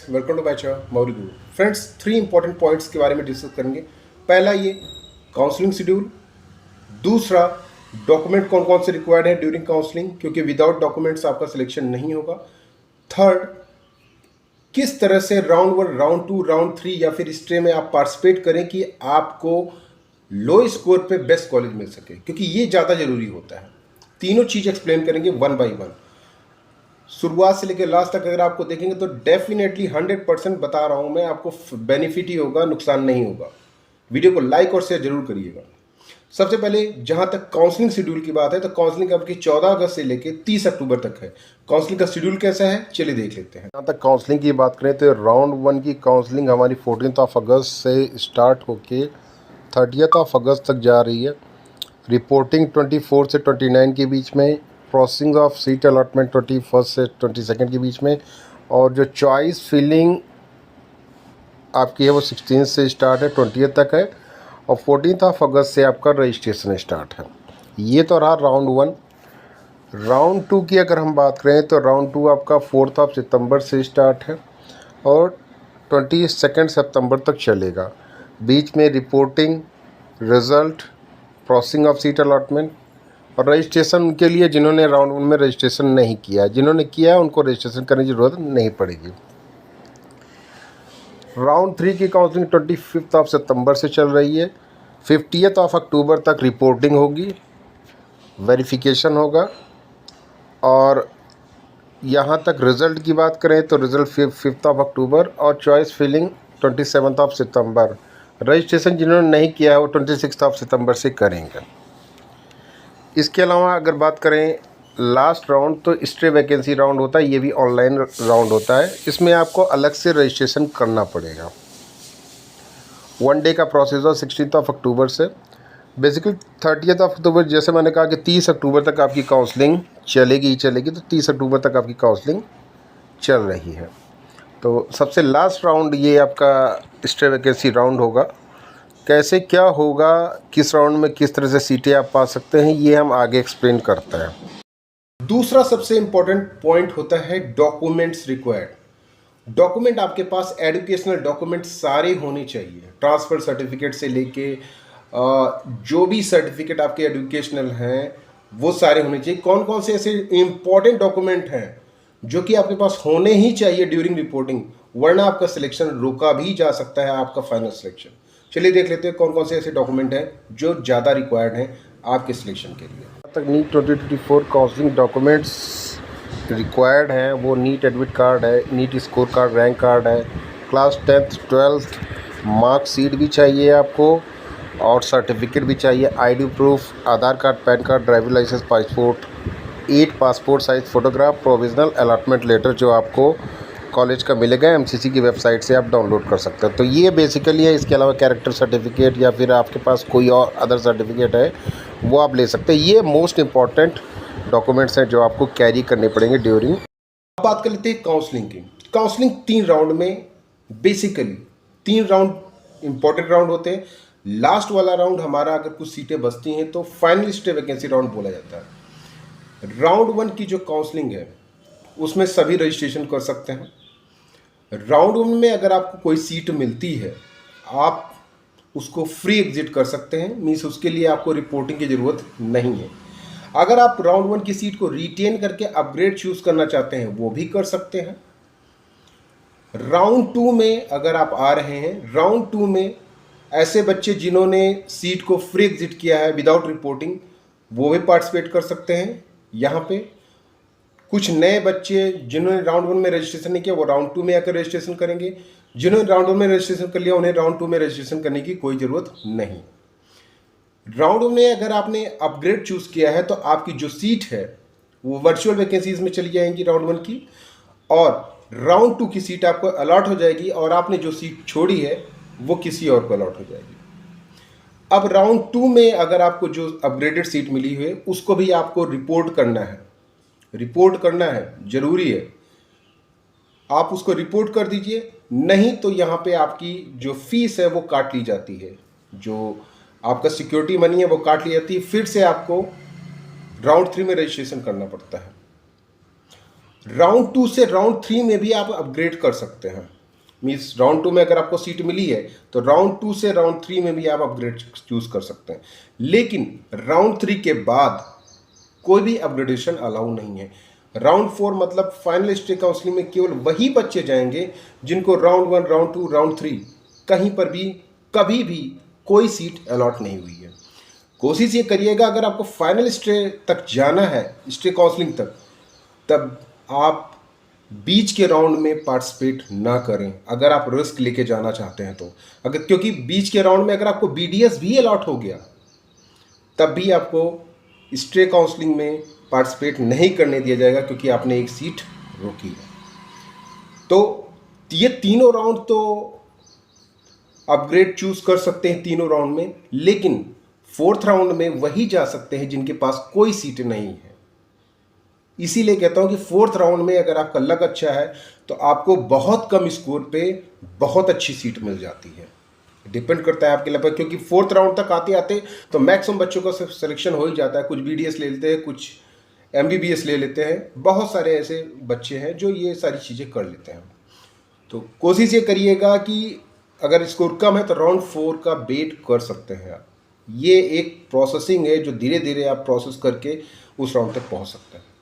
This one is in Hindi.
Welcome to my channel Mauri Guru. Friends, 3 important points के बारे में डिस्कस करेंगे। पहला ये काउंसलिंग शेड्यूल, दूसरा डॉक्यूमेंट कौन कौन से रिक्वायर्ड हैं ड्यूरिंग काउंसलिंग, क्योंकि विदाउट डॉक्यूमेंट्स आपका सिलेक्शन नहीं होगा। थर्ड, किस तरह से राउंड 1, राउंड 2, राउंड 3 या फिर स्ट्रे में आप पार्टिसिपेट करें कि आपको लो स्कोर पे बेस्ट कॉलेज मिल सके, क्योंकि ये ज़्यादा ज़रूरी होता है। तीनों चीज़ एक्सप्लेन करेंगे वन बाई वन, शुरुआत से लेकर लास्ट तक। अगर आपको देखेंगे तो डेफिनेटली 100% बता रहा हूँ मैं, आपको बेनिफिट ही होगा, नुकसान नहीं होगा। वीडियो को लाइक और शेयर जरूर करिएगा। सबसे पहले जहाँ तक काउंसलिंग शेड्यूल की बात है, तो काउंसलिंग आपकी 14 अगस्त से लेकर 30 अक्टूबर तक है। काउंसलिंग का शेड्यूल कैसा है चलिए देख लेते हैं। जहाँ तक काउंसलिंग की बात करें तो राउंड 1 की काउंसलिंग हमारी 14 अगस्त से स्टार्ट होके 30 अगस्त तक जा रही है। रिपोर्टिंग 24 से 29 के बीच में, प्रोसेसिंग ऑफ सीट अलॉटमेंट 21 से 22 के बीच में, और जो चॉइस फिलिंग आपकी है वो 16 से स्टार्ट है, 20 तक है, और 14 अगस्त से आपका रजिस्ट्रेशन स्टार्ट है। ये तो रहा राउंड 1। राउंड 2 की अगर हम बात करें तो राउंड 2 आपका 4 सितंबर से स्टार्ट है और 22 सितंबर तक चलेगा। बीच में reporting, result, processing of seat allotment और रजिस्ट्रेशन के लिए जिन्होंने राउंड 1 में रजिस्ट्रेशन नहीं किया, जिन्होंने किया है उनको रजिस्ट्रेशन करने की ज़रूरत नहीं पड़ेगी। राउंड 3 की काउंसलिंग 25 सितंबर से चल रही है। 50 अक्टूबर तक रिपोर्टिंग होगी, वेरिफिकेशन होगा, और यहाँ तक रिज़ल्ट की बात करें तो रिज़ल्ट 5 अक्टूबर और चॉइस फिलिंग 27 सितंबर। रजिस्ट्रेशन जिन्होंने नहीं किया है वो 26 सितंबर से करेंगे। इसके अलावा अगर बात करें लास्ट राउंड, तो स्ट्रे वैकेंसी राउंड होता है, ये भी ऑनलाइन राउंड होता है। इसमें आपको अलग से रजिस्ट्रेशन करना पड़ेगा। 1 डे का प्रोसेस है 16 अक्टूबर से। बेसिकली 30 अक्टूबर, जैसे मैंने कहा कि 30 अक्टूबर तक आपकी काउंसलिंग चलेगी, तो 30 अक्टूबर तक आपकी काउंसलिंग चल रही है। तो सबसे लास्ट राउंड ये आपका स्ट्रे वैकेंसी राउंड होगा। कैसे क्या होगा, किस राउंड में किस तरह से सीटें आप पा सकते हैं, ये हम आगे एक्सप्लेन करते हैं। दूसरा सबसे इंपॉर्टेंट पॉइंट होता है डॉक्यूमेंट्स रिक्वायर्ड। डॉक्यूमेंट आपके पास एजुकेशनल डॉक्यूमेंट सारे होने चाहिए, ट्रांसफ़र सर्टिफिकेट से लेके जो भी सर्टिफिकेट आपके एजुकेशनल हैं वो सारे होने चाहिए। कौन कौन से ऐसे इंपॉर्टेंट डॉक्यूमेंट हैं जो कि आपके पास होने ही चाहिए ड्यूरिंग रिपोर्टिंग, वरना आपका सिलेक्शन रोका भी जा सकता है, आपका फाइनल सिलेक्शन। चलिए देख लेते हैं कौन कौन से ऐसे डॉक्यूमेंट हैं जो ज़्यादा रिक्वायर्ड हैं आपके सिलेक्शन के लिए। तक नीट 2024 काउंसलिंग डॉक्यूमेंट्स रिक्वायर्ड हैं वो नीट एडमिट कार्ड है, NEET score card, rank card है, क्लास 10th 12th मार्कशीट भी चाहिए आपको, और सर्टिफिकेट भी चाहिए, ID proof, Aadhaar card, PAN card, driving licence, passport, 8 passport size photograph, provisional allotment letter जो आपको कॉलेज का मिलेगा, एमसीसी की वेबसाइट से आप डाउनलोड कर सकते हैं। तो ये बेसिकली है। इसके अलावा कैरेक्टर सर्टिफिकेट या फिर आपके पास कोई और अदर सर्टिफिकेट है वो आप ले सकते हैं। ये मोस्ट इम्पॉर्टेंट डॉक्यूमेंट्स हैं जो आपको कैरी करने पड़ेंगे ड्यूरिंग। अब बात कर लेते हैं काउंसलिंग की। काउंसलिंग 3 राउंड में, बेसिकली 3 राउंड इंपॉर्टेंट राउंड होते हैं। लास्ट वाला राउंड हमारा अगर कुछ सीटें बचती हैं तो फाइनल स्टे वैकेंसी राउंड बोला जाता है। राउंड 1 की जो काउंसलिंग है उसमें सभी रजिस्ट्रेशन कर सकते हैं। राउंड 1 में अगर आपको कोई सीट मिलती है आप उसको फ्री एग्जिट कर सकते हैं, मीन्स उसके लिए आपको रिपोर्टिंग की ज़रूरत नहीं है। अगर आप राउंड 1 की सीट को रिटेन करके अपग्रेड चूज करना चाहते हैं वो भी कर सकते हैं। राउंड 2 में अगर आप आ रहे हैं, राउंड 2 में ऐसे बच्चे जिन्होंने सीट को फ्री एग्जिट किया है विदाउट रिपोर्टिंग वो भी पार्टिसिपेट कर सकते हैं। यहाँ पे कुछ नए बच्चे जिन्होंने राउंड 1 में रजिस्ट्रेशन नहीं किया वो राउंड 2 में आकर रजिस्ट्रेशन करेंगे। जिन्होंने राउंड 1 में रजिस्ट्रेशन कर लिया उन्हें राउंड 2 में रजिस्ट्रेशन करने की कोई ज़रूरत नहीं। राउंड 1 में अगर आपने अपग्रेड चूज़ किया है तो आपकी जो सीट है वो वर्चुअल वैकेंसीज में चली जाएंगी राउंड 1 की, और राउंड 2 की सीट आपको अलॉट हो जाएगी और आपने जो सीट छोड़ी है वो किसी और को अलॉट हो जाएगी। अब राउंड 2 में अगर आपको जो अपग्रेडेड सीट मिली हुई है उसको भी आपको रिपोर्ट करना है, ज़रूरी है। आप उसको रिपोर्ट कर दीजिए, नहीं तो यहाँ पे आपकी जो फीस है वो काट ली जाती है, जो आपका सिक्योरिटी मनी है वो काट ली जाती है। फिर से आपको राउंड 3 में रजिस्ट्रेशन करना पड़ता है। राउंड 2 से राउंड 3 में भी आप अपग्रेड कर सकते हैं। मीन्स राउंड 2 में अगर आपको सीट मिली है तो राउंड 2 से राउंड 3 में भी आप अपग्रेड चूज कर सकते हैं। लेकिन राउंड 3 के बाद कोई भी अपग्रेडेशन अलाउ नहीं है। राउंड 4 मतलब फाइनल स्टेज काउंसलिंग में केवल वही बच्चे जाएंगे जिनको राउंड 1, राउंड 2, राउंड 3 कहीं पर भी कभी भी कोई सीट अलॉट नहीं हुई है। कोशिश ये करिएगा अगर आपको फाइनल स्टेज तक जाना है, स्टेज काउंसलिंग तक, तब आप बीच के राउंड में पार्टिसिपेट ना करें अगर आप रिस्क लेके जाना चाहते हैं तो। अगर क्योंकि बीच के राउंड में अगर आपको बीडीएस भी अलॉट हो गया तब भी आपको स्टे काउंसलिंग में पार्टिसिपेट नहीं करने दिया जाएगा क्योंकि आपने एक सीट रोकी है। तो ये तीनों राउंड तो अपग्रेड चूज कर सकते हैं तीनों राउंड में, लेकिन फोर्थ राउंड में वही जा सकते हैं जिनके पास कोई सीट नहीं है। इसीलिए कहता हूं कि फोर्थ राउंड में अगर आपका लक अच्छा है तो आपको बहुत कम स्कोर पे बहुत अच्छी सीट मिल जाती है। डिपेंड करता है आपके लेवल पर, क्योंकि फोर्थ राउंड तक आते आते तो मैक्सिमम बच्चों का सिलेक्शन हो ही जाता है। कुछ बीडीएस ले लेते हैं, कुछ एमबीबीएस ले लेते हैं, बहुत सारे ऐसे बच्चे हैं जो ये सारी चीज़ें कर लेते हैं। तो कोशिश ये करिएगा कि अगर स्कोर कम है तो राउंड 4 का वेट कर सकते हैं आप। ये एक प्रोसेसिंग है जो धीरे धीरे आप प्रोसेस करके उस राउंड तक पहुंच सकते हैं।